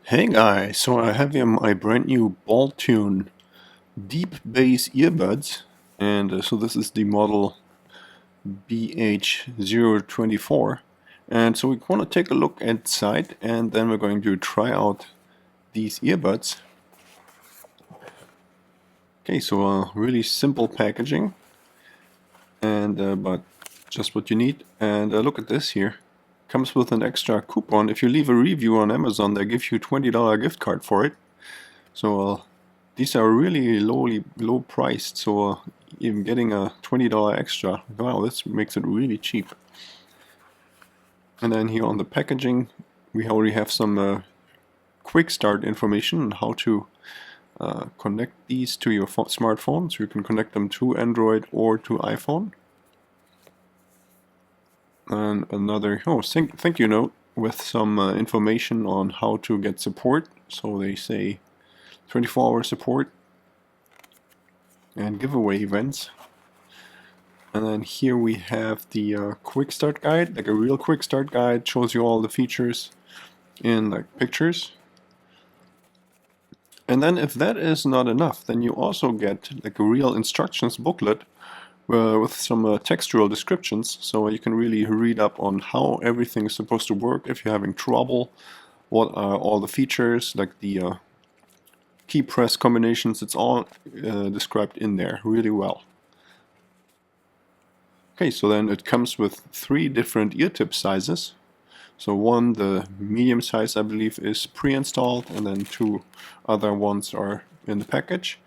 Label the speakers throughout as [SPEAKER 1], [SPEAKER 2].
[SPEAKER 1] Hey guys, so I have here my brand new Boltune deep bass earbuds, and so this is the model BH024, and so we want to take a look inside and then we're going to try out these earbuds. Okay, so really simple packaging, and but just what you need. And look at this here. Comes with an extra coupon. If you leave a review on Amazon, they give you $20 gift card for it. So these are really low priced. So even getting a $20 extra, wow, this makes it really cheap. And then here on the packaging, we already have some quick start information on how to connect these to your smartphone. So you can connect them to Android or to iPhone. And another thank you note with some information on how to get support. So they say 24-hour support and giveaway events. And then here we have the quick start guide, like a real quick start guide, shows you all the features in like pictures. And then if that is not enough, then you also get like a real instructions booklet with some textual descriptions, so you can really read up on how everything is supposed to work. If you're having trouble, what are all the features, like the key press combinations, it's all described in there really well. Okay, so then it comes with 3 different ear tip sizes. So one, the medium size, I believe, is pre-installed, and then 2 other ones are in the package.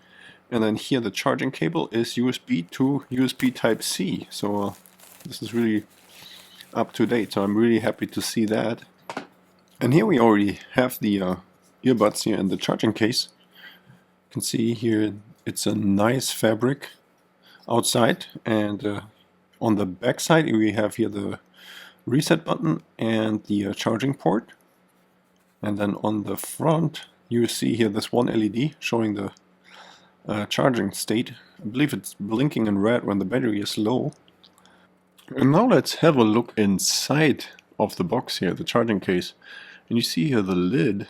[SPEAKER 1] And then here the charging cable is USB to USB Type-C, so this is really up to date, so I'm really happy to see that. And here we already have the earbuds here in the charging case. You can see here it's a nice fabric outside, and on the back side we have here the reset button and the charging port. And then on the front you see here this one LED showing the charging state. I believe it's blinking in red when the battery is low. And now let's have a look inside of the box here, the charging case. And you see here the lid.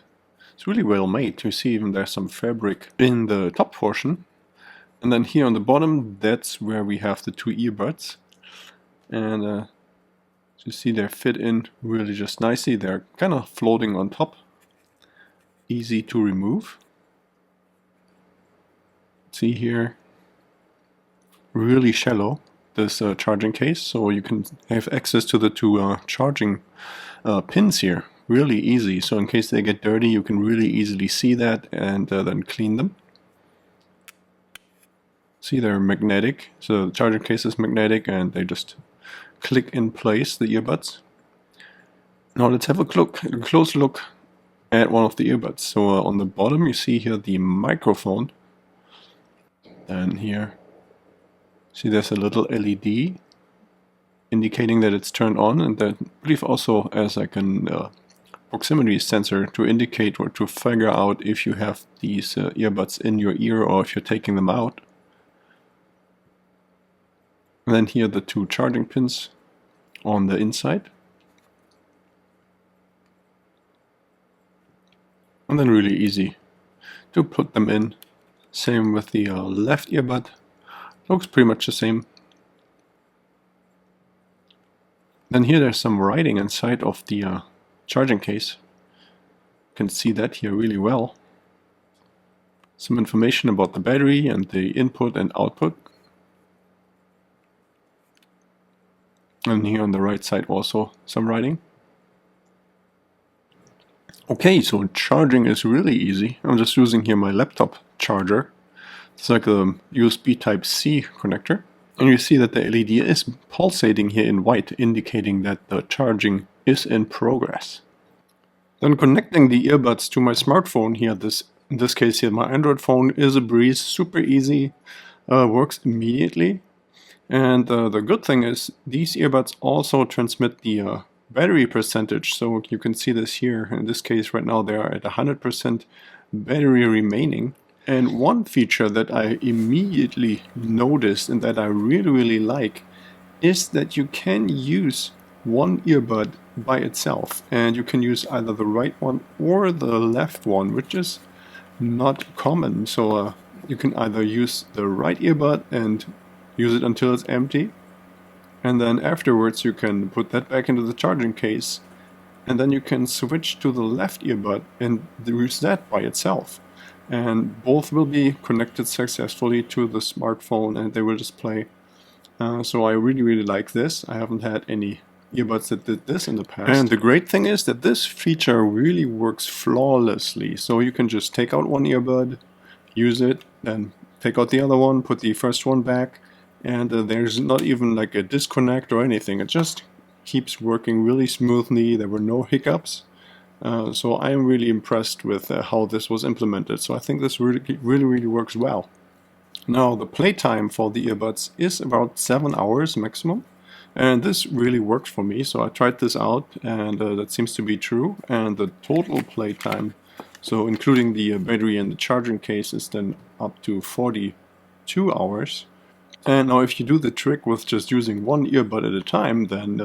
[SPEAKER 1] It's really well made. You see even there's some fabric in the top portion. And then here on the bottom, that's where we have the 2 earbuds. And you see they fit in really just nicely. They're kind of floating on top. Easy to remove. See here, really shallow, this charging case, so you can have access to the 2 charging pins here, really easy. So in case they get dirty, you can really easily see that and then clean them. See, they're magnetic, so the charging case is magnetic and they just click in place, the earbuds. Now let's have a close look at one of the earbuds. So on the bottom you see here the microphone. And here, see there's a little LED indicating that it's turned on, and that I believe also as like an proximity sensor to indicate or to figure out if you have these earbuds in your ear or if you're taking them out. And then here the 2 charging pins on the inside. And then really easy to put them in. Same with the left earbud, looks pretty much the same. Then here there's some writing inside of the charging case. You can see that here really well. Some information about the battery and the input and output. And here on the right side also some writing. Okay, so charging is really easy. I'm just using here my laptop charger. It's like a USB Type-C connector. And you see that the LED is pulsating here in white, indicating that the charging is in progress. Then connecting the earbuds to my smartphone here, in this case here my Android phone, is a breeze, super easy, works immediately. And the good thing is these earbuds also transmit the battery percentage, so you can see this here. In this case right now they are at 100% battery remaining. And one feature that I immediately noticed and that I really like is that you can use one earbud by itself, and you can use either the right one or the left one, which is not common. So you can either use the right earbud and use it until it's empty, and then afterwards you can put that back into the charging case, and then you can switch to the left earbud and use that by itself. And both will be connected successfully to the smartphone and they will just play. So I really like this. I haven't had any earbuds that did this in the past. And the great thing is that this feature really works flawlessly. So you can just take out one earbud, use it, then take out the other one, put the first one back, and there's not even like a disconnect or anything. It just keeps working really smoothly. There were no hiccups. So I am really impressed with how this was implemented. So I think this really works well. Now the playtime for the earbuds is about 7 hours maximum, and this really works for me. So I tried this out, and that seems to be true. And the total playtime, so including the battery and the charging case, is then up to 42 hours. And now if you do the trick with just using one earbud at a time, then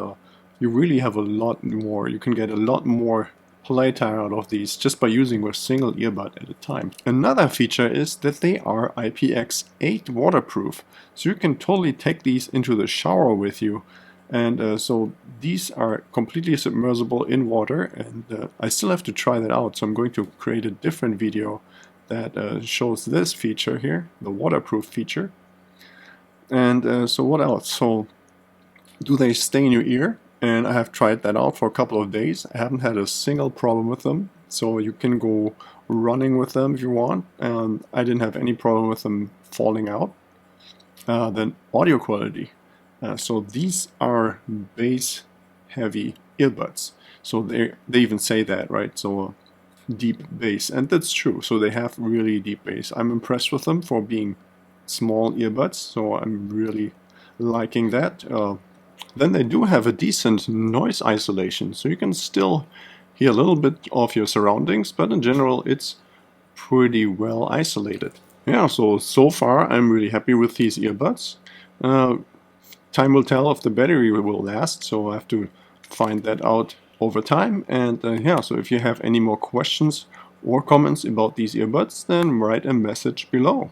[SPEAKER 1] you really have a lot more. You can get a lot more playtime out of these just by using a single earbud at a time. Another feature is that they are IPX8 waterproof, so you can totally take these into the shower with you. And so these are completely submersible in water, and I still have to try that out, so I'm going to create a different video that shows this feature here, the waterproof feature. And so what else? So do they stay in your ear? And I have tried that out for a couple of days. I haven't had a single problem with them. So you can go running with them if you want. And I didn't have any problem with them falling out. Then audio quality. So these are bass heavy earbuds. So they even say that, right? So deep bass. And that's true. So they have really deep bass. I'm impressed with them for being small earbuds. So I'm really liking that. Then they do have a decent noise isolation, so you can still hear a little bit of your surroundings, but in general it's pretty well isolated. Yeah, so far I'm really happy with these earbuds. Time will tell if the battery will last, so I have to find that out over time. And yeah, so if you have any more questions or comments about these earbuds, then write a message below.